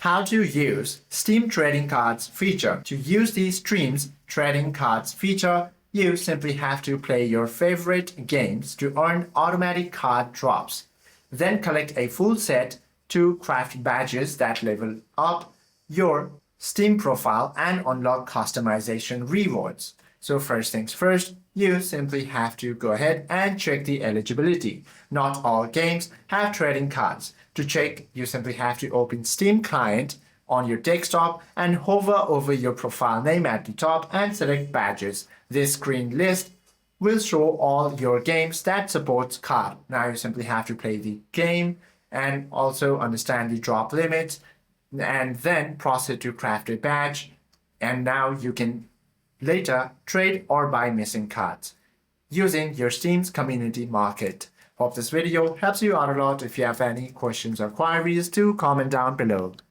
how to use Steam Trading Cards feature. To use the Steam's Trading Cards feature, you simply have to play your favorite games to earn automatic card drops. Then collect a full set to craft badges that level up your Steam profile and unlock customization rewards. So first things first, you simply have to go ahead and check the eligibility. Not all games have trading cards. To check, you simply have to open Steam client on your desktop and hover over your profile name at the top and select badges. This screen list will show all your games that supports card. Now you simply have to play the game and also understand the drop limits and then proceed to craft a badge. And now you can later trade or buy missing cards using your Steam's community market. Hope this video helps you out a lot. If you have any questions or queries, do comment down below.